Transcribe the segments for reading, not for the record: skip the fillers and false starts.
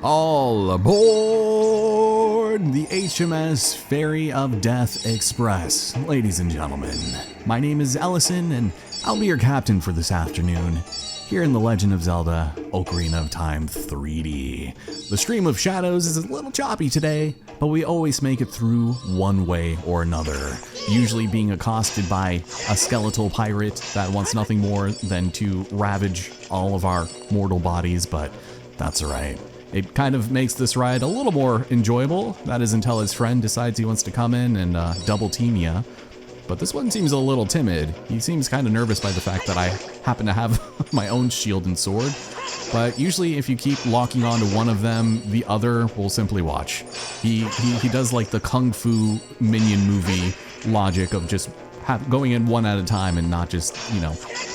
All aboard the HMS Ferry of Death Express. Ladies and gentlemen, my name is Ellison and I'll be your captain for this afternoon here in The Legend of Zelda Ocarina of Time 3D. The stream of shadows is a little choppy today, but we always make it through one way or another, usually being accosted by a skeletal pirate that wants nothing more than to ravage all of our mortal bodies, but that's alright. It kind of makes this ride a little more enjoyable. That is until his friend decides he wants to come in and double team ya. But this one seems a little timid. He seems kind of nervous by the fact that I happen to have my own shield and sword. But usually if you keep locking onto one of them, the other will simply watch. He does like the Kung Fu minion movie logic of just going in one at a time and not just,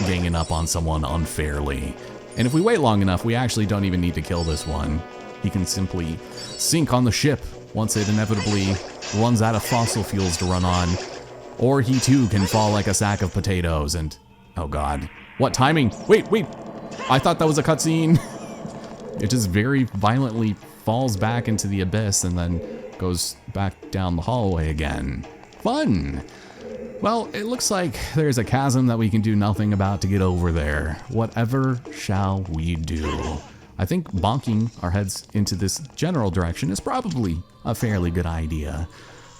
ganging up on someone unfairly. And if we wait long enough, we actually don't even need to kill this one. He can simply sink on the ship once it inevitably runs out of fossil fuels to run on. Or he too can fall like a sack of potatoes and... oh god. What timing? Wait! I thought that was a cutscene. It just very violently falls back into the abyss and then goes back down the hallway again. Fun! Well, it looks like there's a chasm that we can do nothing about to get over there. Whatever shall we do? I think bonking our heads into this general direction is probably a fairly good idea.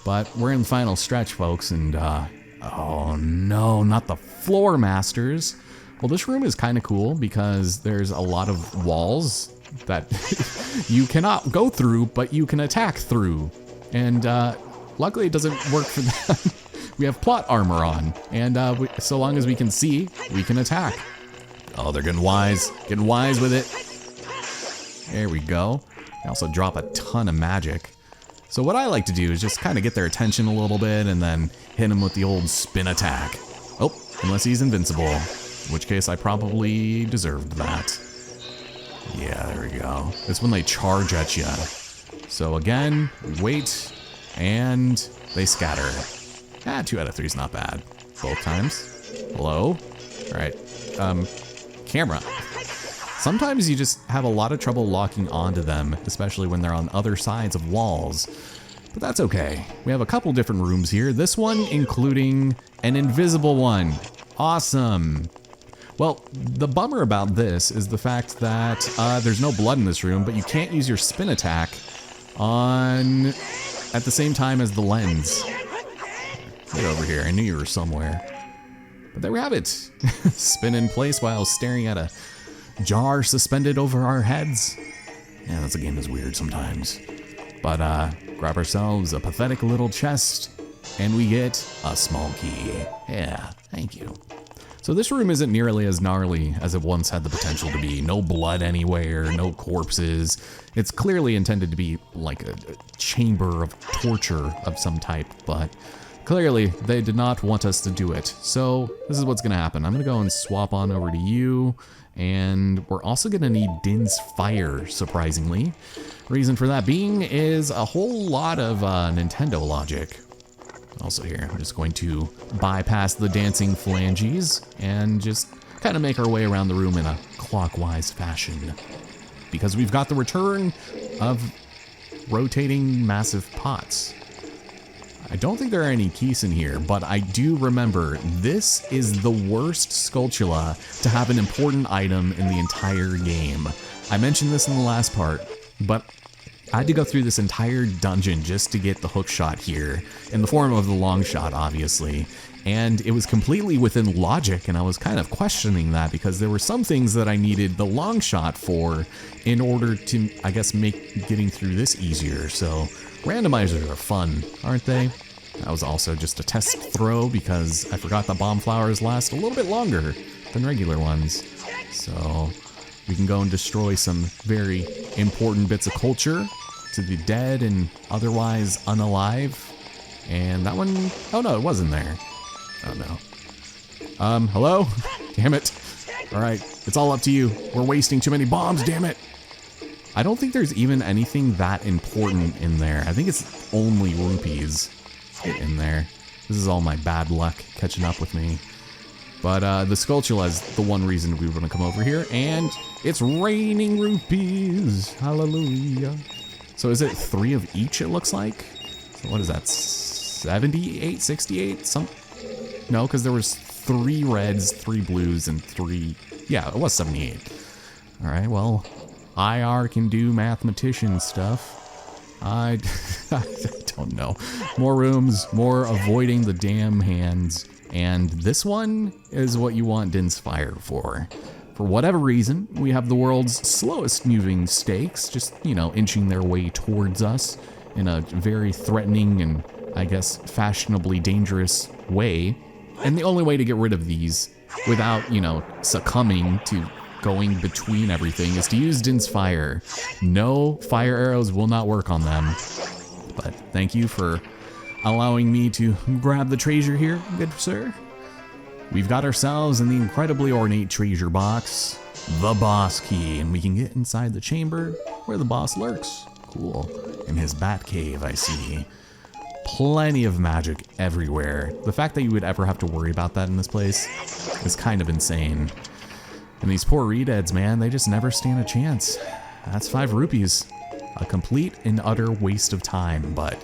But we're in the final stretch, folks, and oh no, not the floor masters. Well, this room is kind of cool because there's a lot of walls that you cannot go through, but you can attack through. And luckily it doesn't work for them. We have plot armor on, and so long as we can see, we can attack. Oh, they're getting wise with it. There we go. They also drop a ton of magic. So what I like to do is just kind of get their attention a little bit and then hit them with the old spin attack. Oh, unless he's invincible, in which case I probably deserved that. Yeah, there we go. It's when they charge at you. So again, wait, and they scatter. 2 out of 3 is not bad. Both times. Hello? All right. Camera. Sometimes you just have a lot of trouble locking onto them, especially when they're on other sides of walls. But that's okay. We have a couple different rooms here. This one including an invisible one. Awesome. Well, the bummer about this is the fact that there's no blood in this room, but you can't use your spin attack at the same time as the lens. Get over here, I knew you were somewhere. But there we have it. Spin in place while staring at a jar suspended over our heads. Yeah, this game is weird sometimes. But grab ourselves a pathetic little chest, and we get a small key. Yeah, thank you. So this room isn't nearly as gnarly as it once had the potential to be. No blood anywhere, no corpses. It's clearly intended to be like a chamber of torture of some type, but clearly they did not want us to do it. So this is what's gonna happen. I'm gonna go and swap on over to you, and we're also gonna need Din's Fire, surprisingly. Reason for that being is a whole lot of Nintendo logic. Also here, I'm just going to bypass the dancing phalanges and just kind of make our way around the room in a clockwise fashion. Because we've got the return of rotating massive pots. I don't think there are any keys in here, but I do remember this is the worst Skulltula to have an important item in the entire game. I mentioned this in the last part, but I had to go through this entire dungeon just to get the hook shot here, in the form of the long shot, obviously. And it was completely within logic, and I was kind of questioning that because there were some things that I needed the long shot for in order to, I guess, make getting through this easier. So randomizers are fun, aren't they? That was also just a test throw because I forgot that bomb flowers last a little bit longer than regular ones. So we can go and destroy some very important bits of culture to the dead and otherwise unalive. And that one, oh no, it wasn't there. Oh no. Hello? Damn it. All right, it's all up to you. We're wasting too many bombs, damn it. I don't think there's even anything that important in there. I think it's only rupees. Get in there. This is all my bad luck catching up with me. But the Skulltula is the one reason we want to come over here, and it's raining rupees. Hallelujah. So is it 3 of each, it looks like? So what is that, 78, 68? No, because there was 3 reds, 3 blues, and 3, yeah, it was 78. All right, well, IR can do mathematician stuff. I don't know. More rooms, more avoiding the damn hands. And this one is what you want Din's Fire for. For whatever reason, we have the world's slowest moving stakes, just, you know, inching their way towards us in a very threatening and, I guess, fashionably dangerous way. And the only way to get rid of these without, you know, succumbing to going between everything is to use Din's Fire. No fire arrows will not work on them. But thank you for allowing me to grab the treasure here, good sir. We've got ourselves in the incredibly ornate treasure box, the boss key, and we can get inside the chamber where the boss lurks. Cool. In his bat cave, I see. Plenty of magic everywhere. The fact that you would ever have to worry about that in this place is kind of insane. And these poor redeads, man, they just never stand a chance. That's 5 rupees. A complete and utter waste of time, but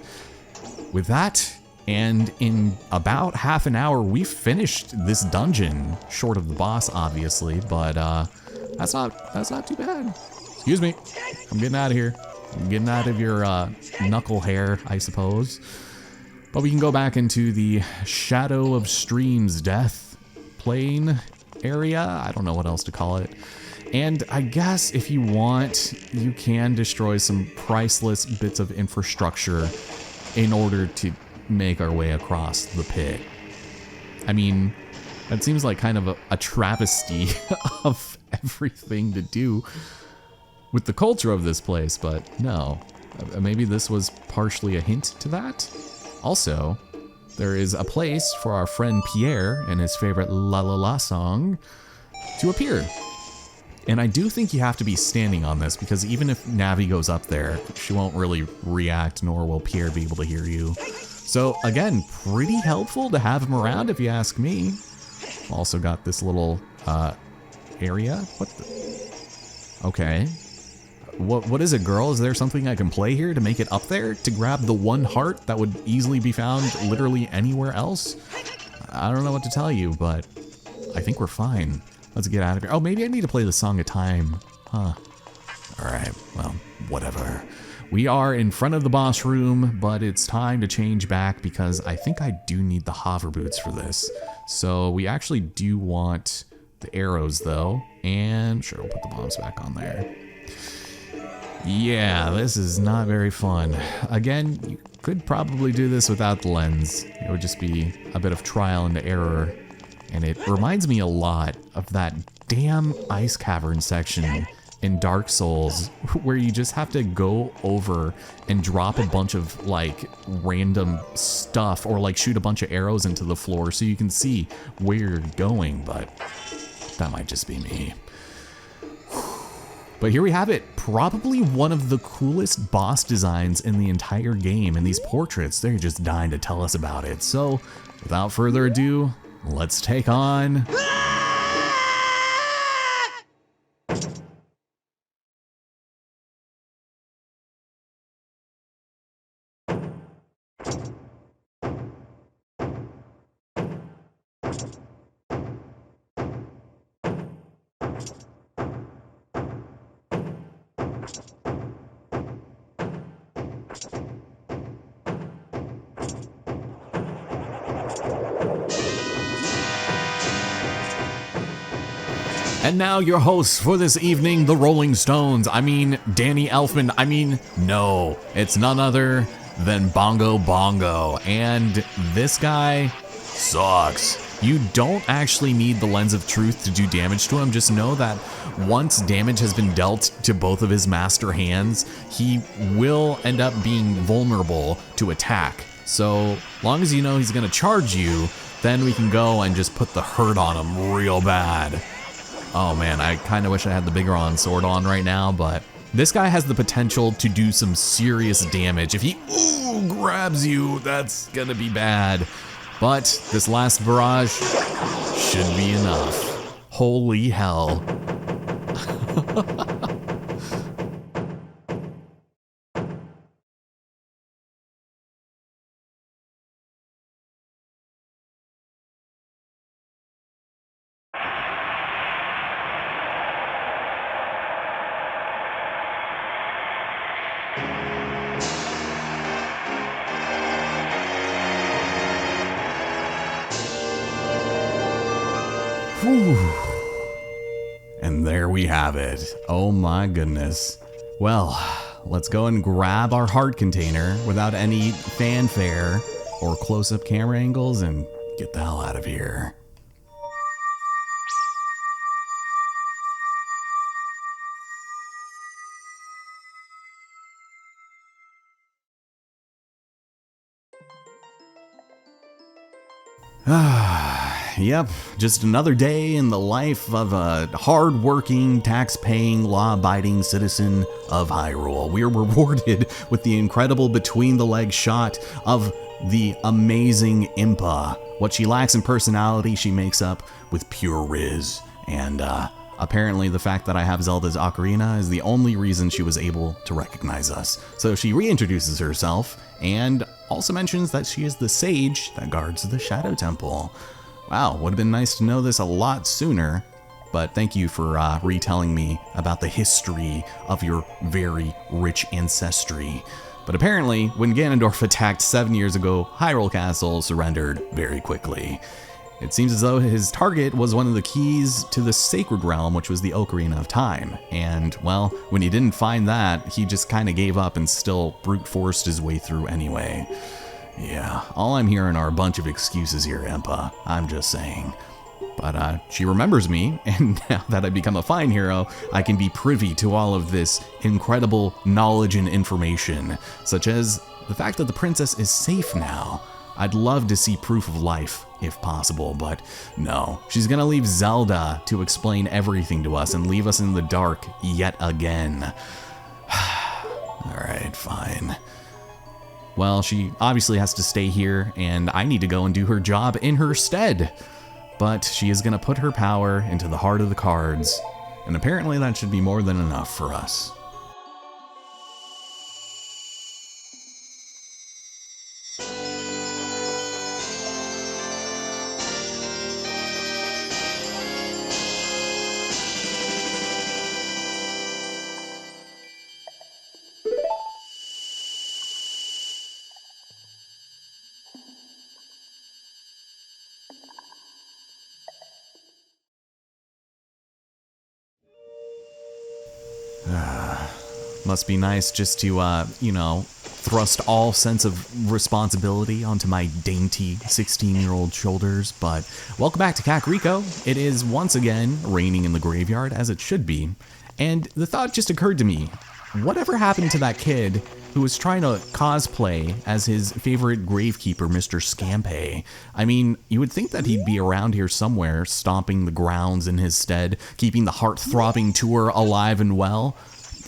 with that, and in about half an hour, we finished this dungeon. Short of the boss, obviously, but that's not too bad. Excuse me, I'm getting out of here. I'm getting out of your knuckle hair, I suppose. But we can go back into the Shadow of Streams Death Plane area. I don't know what else to call it. And I guess if you want, you can destroy some priceless bits of infrastructure in order to make our way across the pit. I mean, that seems like kind of a travesty of everything to do with the culture of this place, but no. Maybe this was partially a hint to that? Also, there is a place for our friend Pierre and his favorite La La La song to appear. And I do think you have to be standing on this, because even if Navi goes up there, she won't really react, nor will Pierre be able to hear you. So again, pretty helpful to have him around if you ask me. Also got this little area. What the? Okay. What is it, girl? Is there something I can play here to make it up there? To grab the 1 heart that would easily be found literally anywhere else? I don't know what to tell you, but I think we're fine. Let's get out of here. Oh, maybe I need to play the Song of Time. Huh. Alright, well, whatever. We are in front of the boss room, but it's time to change back because I think I do need the hover boots for this. So we actually do want the arrows, though. And sure, we'll put the bombs back on there. Yeah, this is not very fun. Again, you could probably do this without the lens. It would just be a bit of trial and error. And it reminds me a lot of that damn ice cavern section in Dark Souls, where you just have to go over and drop a bunch of like random stuff, or like shoot a bunch of arrows into the floor so you can see where you're going, but that might just be me. But here we have it, probably one of the coolest boss designs in the entire game, and these portraits, they're just dying to tell us about it. So without further ado, let's take on... And now your hosts for this evening, the Rolling Stones. I mean, Danny Elfman. I mean, no, it's none other than Bongo. And this guy sucks. You don't actually need the Lens of Truth to do damage to him. Just know that once damage has been dealt to both of his master hands, he will end up being vulnerable to attack. So long as you know he's gonna charge you, then we can go and just put the hurt on him real bad. Oh man, I kind of wish I had the Bigoron sword on right now, but this guy has the potential to do some serious damage. If he grabs you, that's gonna be bad. But this last barrage should be enough. Holy hell. Whew. And there we have it. Oh my goodness. Well, let's go and grab our heart container without any fanfare or close-up camera angles and get the hell out of here. Yep, just another day in the life of a hard-working, tax-paying, law-abiding citizen of Hyrule. We are rewarded with the incredible between-the-legs shot of the amazing Impa. What she lacks in personality, she makes up with pure riz. And apparently the fact that I have Zelda's Ocarina is the only reason she was able to recognize us. So she reintroduces herself and also mentions that she is the sage that guards the Shadow Temple. Wow, would have been nice to know this a lot sooner, but thank you for retelling me about the history of your very rich ancestry. But apparently, when Ganondorf attacked 7 years ago, Hyrule Castle surrendered very quickly. It seems as though his target was one of the keys to the Sacred Realm, which was the Ocarina of Time. And, well, when he didn't find that, he just kind of gave up and still brute forced his way through anyway. Yeah, all I'm hearing are a bunch of excuses here, Impa. I'm just saying. But she remembers me, and now that I've become a fine hero, I can be privy to all of this incredible knowledge and information, such as the fact that the princess is safe now. I'd love to see proof of life, if possible, but no. She's gonna leave Zelda to explain everything to us and leave us in the dark yet again. Alright, fine. Well, she obviously has to stay here, and I need to go and do her job in her stead. But she is gonna put her power into the heart of the cards, and apparently that should be more than enough for us. Must be nice just to, thrust all sense of responsibility onto my dainty 16-year-old shoulders. But welcome back to Kakariko. It is once again raining in the graveyard, as it should be. And the thought just occurred to me, whatever happened to that kid who was trying to cosplay as his favorite gravekeeper, Mr. Scampe? I mean, you would think that he'd be around here somewhere, stomping the grounds in his stead, keeping the heart-throbbing tour alive and well.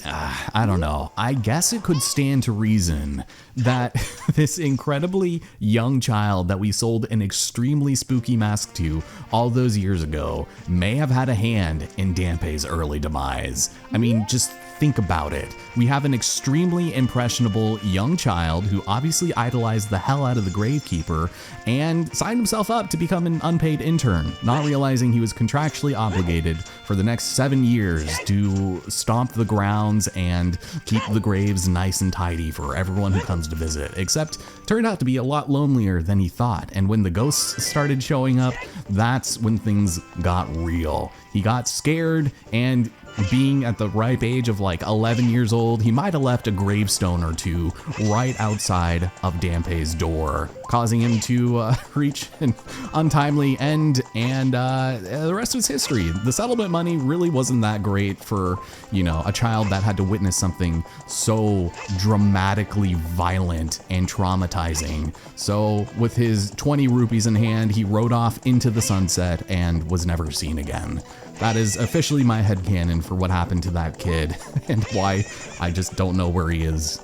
I don't know. I guess it could stand to reason that this incredibly young child that we sold an extremely spooky mask to all those years ago may have had a hand in Dampé's early demise. I mean, just think about it. We have an extremely impressionable young child who obviously idolized the hell out of the Gravekeeper and signed himself up to become an unpaid intern, not realizing he was contractually obligated for the next 7 years to stomp the grounds and keep the graves nice and tidy for everyone who comes to visit, except turned out to be a lot lonelier than he thought. And when the ghosts started showing up, that's when things got real. He got scared, and being at the ripe age of like 11 years old, he might have left a gravestone or two right outside of Dampé's door, causing him to reach an untimely end, and the rest is history. The settlement money really wasn't that great for, a child that had to witness something so dramatically violent and traumatizing. So with his 20 rupees in hand, he rode off into the sunset and was never seen again. That is officially my headcanon for what happened to that kid and why I just don't know where he is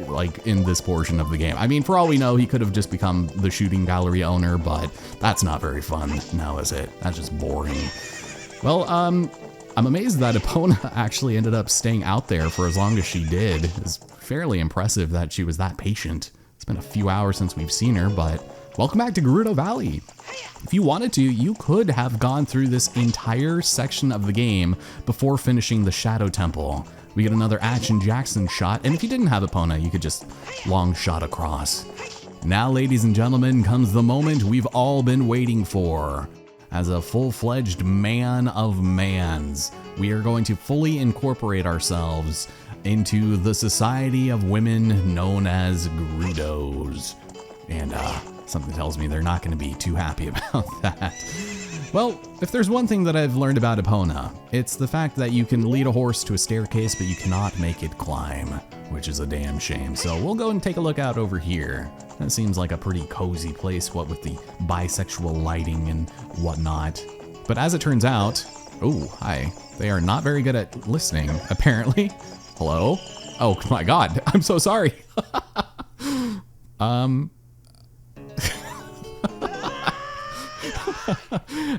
like in this portion of the game. I mean, for all we know, he could have just become the shooting gallery owner, but that's not very fun now, is it? That's just boring. Well, I'm amazed that Epona actually ended up staying out there for as long as she did. It's fairly impressive that she was that patient. It's been a few hours since we've seen her, but welcome back to Gerudo Valley. If you wanted to, you could have gone through this entire section of the game before finishing the Shadow Temple. We get another Action Jackson shot, and if you didn't have Epona, you could just long shot across. Now, ladies and gentlemen, comes the moment we've all been waiting for. As a full-fledged man of mans, we are going to fully incorporate ourselves into the society of women known as Gerudos. And something tells me they're not going to be too happy about that. Well, if there's one thing that I've learned about Epona, it's the fact that you can lead a horse to a staircase, but you cannot make it climb, which is a damn shame. So we'll go and take a look out over here. That seems like a pretty cozy place, what with the bisexual lighting and whatnot. But as it turns out, oh, hi, they are not very good at listening, apparently. Hello? Oh my God, I'm so sorry.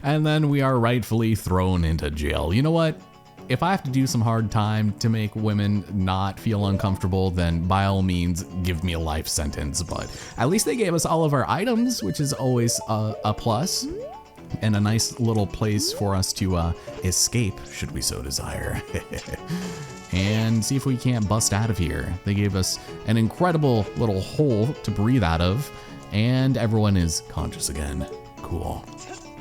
And then we are rightfully thrown into jail. You know what? If I have to do some hard time to make women not feel uncomfortable, then by all means, give me a life sentence. But at least they gave us all of our items, which is always a plus. And a nice little place for us to escape, should we so desire. And see if we can't bust out of here. They gave us an incredible little hole to breathe out of, and everyone is conscious again. Cool.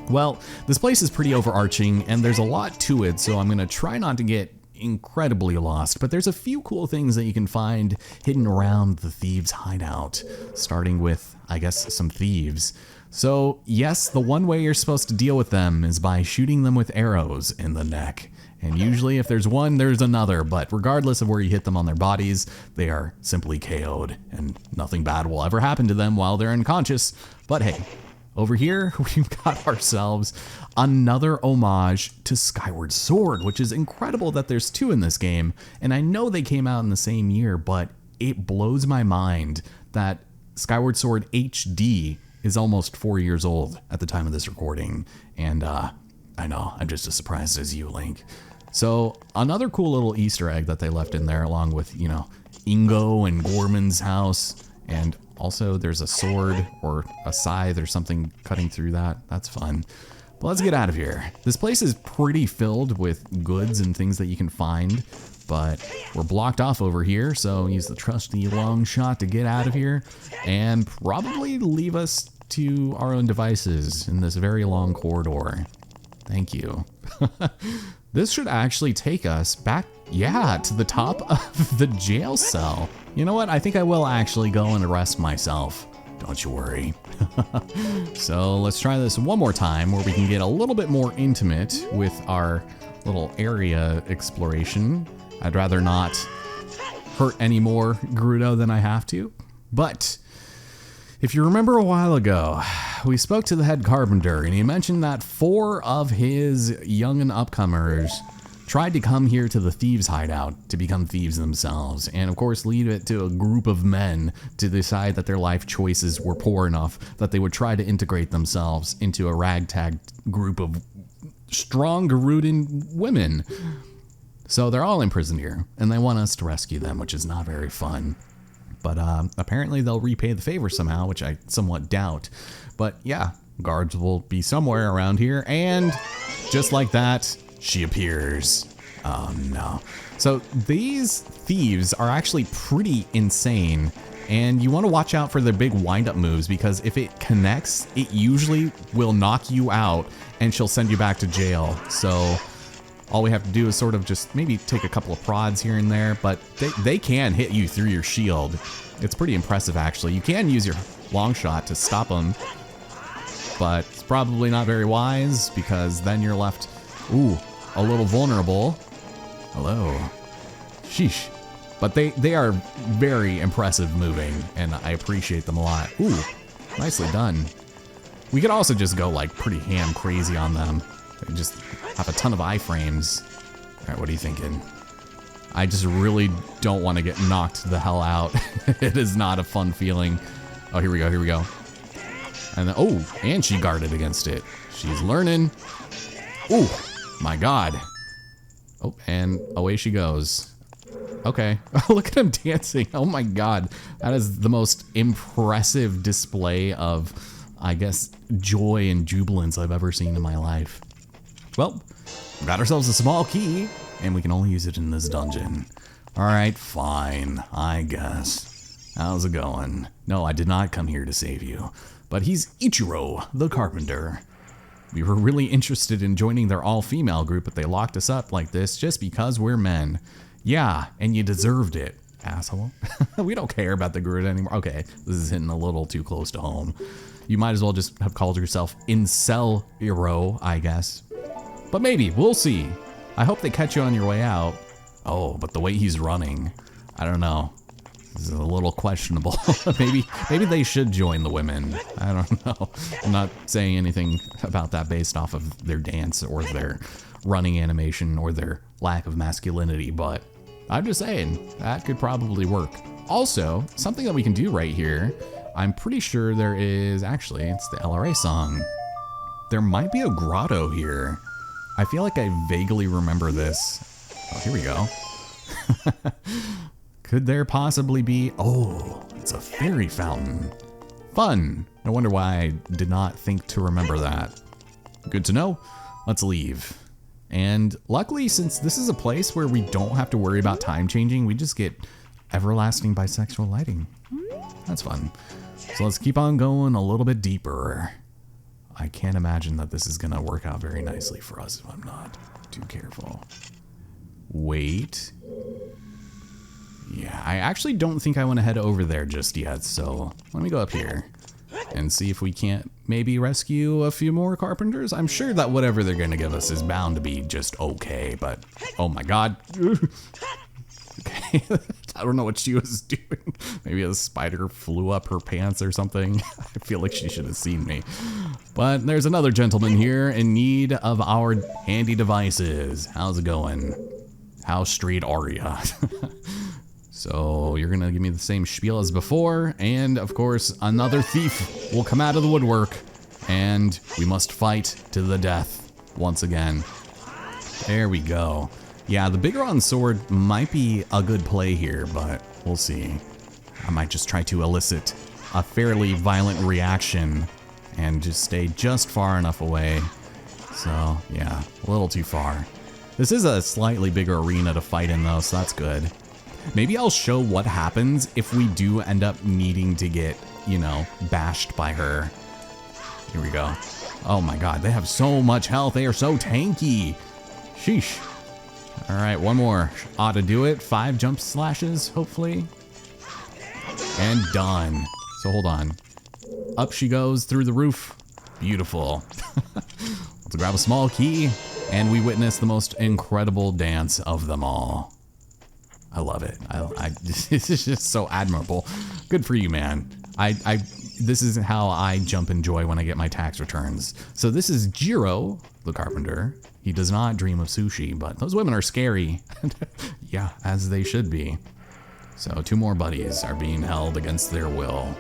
Well, this place is pretty overarching, and there's a lot to it, so I'm gonna try not to get incredibly lost, but there's a few cool things that you can find hidden around the thieves' hideout, starting with, I guess, some thieves. So, yes, the one way you're supposed to deal with them is by shooting them with arrows in the neck. And usually if there's one, there's another, but regardless of where you hit them on their bodies, they are simply KO'd, and nothing bad will ever happen to them while they're unconscious. But hey, over here, we've got ourselves another homage to Skyward Sword, which is incredible that there's two in this game. And I know they came out in the same year, but it blows my mind that Skyward Sword HD is almost 4 years old at the time of this recording. And I know, I'm just as surprised as you, Link. So another cool little Easter egg that they left in there, along with, you know, Ingo and Gorman's house, and also there's a sword or a scythe or something cutting through that. That's fun. But let's get out of here. This place is pretty filled with goods and things that you can find, but we're blocked off over here, so use the trusty long shot to get out of here and probably leave us to our own devices in this very long corridor. Thank you. This should actually take us back, yeah, to the top of the jail cell. You know what? I think I will actually go and arrest myself. Don't you worry. So let's try this one more time where we can get a little bit more intimate with our little area exploration. I'd rather not hurt any more Gerudo than I have to. But if you remember a while ago, we spoke to the head carpenter and he mentioned that 4 of his young and upcomers tried to come here to the thieves' hideout to become thieves themselves, and of course lead it to a group of men to decide that their life choices were poor enough that they would try to integrate themselves into a ragtag group of strong Gerudan women. So they're all imprisoned here, and they want us to rescue them, which is not very fun. But apparently they'll repay the favor somehow, which I somewhat doubt. But yeah, guards will be somewhere around here, and just like that, she appears. Oh no. So these thieves are actually pretty insane, and you want to watch out for their big wind-up moves, because if it connects, it usually will knock you out, and she'll send you back to jail. So all we have to do is sort of just maybe take a couple of prods here and there, but they can hit you through your shield. It's pretty impressive, actually. You can use your long shot to stop them, but it's probably not very wise, because then you're left, ooh, a little vulnerable. Hello. Sheesh. But they are very impressive moving, and I appreciate them a lot. Ooh, nicely done. We could also just go like pretty ham crazy on them. They just have a ton of iframes. All right, what are you thinking? I just really don't want to get knocked the hell out. It is not a fun feeling. Oh, here we go, here we go. And then, oh, and she guarded against it. She's learning. Oh, my God. Oh, and away she goes. Okay, look at him dancing. Oh my God, that is the most impressive display of, I guess, joy and jubilance I've ever seen in my life. Well, we got ourselves a small key, and we can only use it in this dungeon. All right, fine, I guess. How's it going? No, I did not come here to save you, but he's Ichiro, the carpenter. We were really interested in joining their all-female group, but they locked us up like this just because we're men. Yeah, and you deserved it, asshole. We don't care about the grid anymore. Okay, this is hitting a little too close to home. You might as well just have called yourself Incel-iro, I guess. But maybe, we'll see. I hope they catch you on your way out. Oh, but the way he's running, I don't know. This is a little questionable. maybe they should join the women. I don't know. I'm not saying anything about that based off of their dance or their running animation or their lack of masculinity, but I'm just saying, that could probably work. Also, something that we can do right here, I'm pretty sure there is, actually, it's the LRA song. There might be a grotto here. I feel like I vaguely remember this. Oh, here we go. Could there possibly be, oh, it's a fairy fountain. Fun. No wonder why I did not think to remember that. Good to know. Let's leave. And luckily, since this is a place where we don't have to worry about time changing, we just get everlasting bisexual lighting. That's fun. So let's keep on going a little bit deeper. I can't imagine that this is gonna work out very nicely for us if I'm not too careful. Wait. Yeah, I actually don't think I want to head over there just yet, so let me go up here and see if we can't maybe rescue a few more carpenters. I'm sure that whatever they're gonna give us is bound to be just okay, but oh my God. Okay, I don't know what she was doing. Maybe a spider flew up her pants or something. I feel like she should have seen me. But there's another gentleman here in need of our handy devices. How's it going? How straight are ya? So you're gonna give me the same spiel as before, and of course another thief will come out of the woodwork, and we must fight to the death once again. There we go. Yeah, the big bronze sword might be a good play here, but we'll see. I might just try to elicit a fairly violent reaction and just stay just far enough away. So yeah, a little too far. This is a slightly bigger arena to fight in though, so that's good. Maybe I'll show what happens if we do end up needing to get, you know, bashed by her. Here we go. Oh my God, they have so much health. They are so tanky. Sheesh. All right, one more. Ought to do it. 5 jump slashes, hopefully. And done. So hold on. Up she goes through the roof. Beautiful. Let's grab a small key, and we witness the most incredible dance of them all. I love it. This is just so admirable. Good for you, man. This is how I jump in joy when I get my tax returns. So this is Jiro, the carpenter. He does not dream of sushi, but those women are scary. Yeah, as they should be. So 2 more buddies are being held against their will.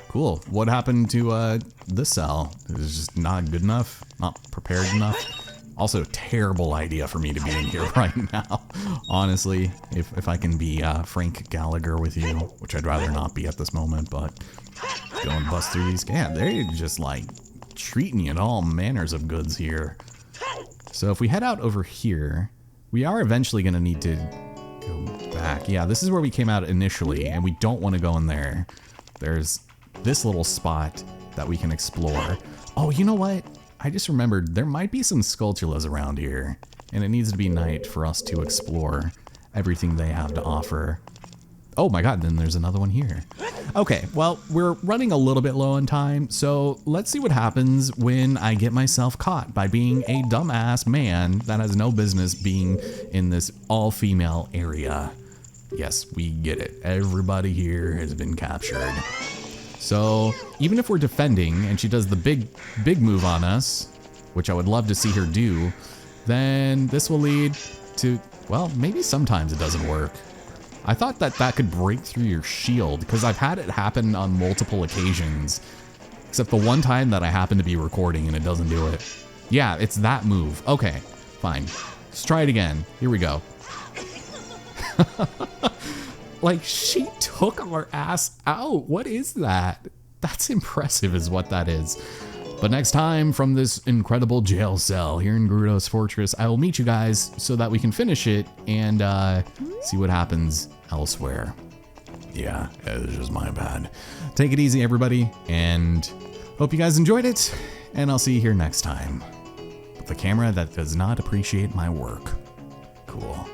Cool. What happened to this cell? It was just not good enough, not prepared enough. Also, terrible idea for me to be in here right now. Honestly, if I can be Frank Gallagher with you, which I'd rather not be at this moment, but go and bust through these. Yeah, they're just like treating you to all manners of goods here. So if we head out over here, we are eventually going to need to go back. Yeah, this is where we came out initially, and we don't want to go in there. There's this little spot that we can explore. Oh, you know what? I just remembered there might be some Skulltulas around here, and it needs to be night for us to explore everything they have to offer. Oh my God, then there's another one here. Okay, well, we're running a little bit low on time, so let's see what happens when I get myself caught by being a dumbass man that has no business being in this all-female area. Yes, we get it. Everybody here has been captured. So even if we're defending and she does the big move on us, which I would love to see her do, then this will lead to Well, maybe sometimes it doesn't work. I thought that that could break through your shield, because I've had it happen on multiple occasions. Except the one time that I happen to be recording and it doesn't do it. Yeah, it's that move. Okay, fine. Let's try it again. Here we go. Like, she took our ass out. What is that? That's impressive is what that is. But next time from this incredible jail cell here in Gerudo's Fortress, I will meet you guys so that we can finish it and see what happens elsewhere. Yeah, it's just my bad. Take it easy, everybody, and hope you guys enjoyed it, and I'll see you here next time with a camera that does not appreciate my work. Cool.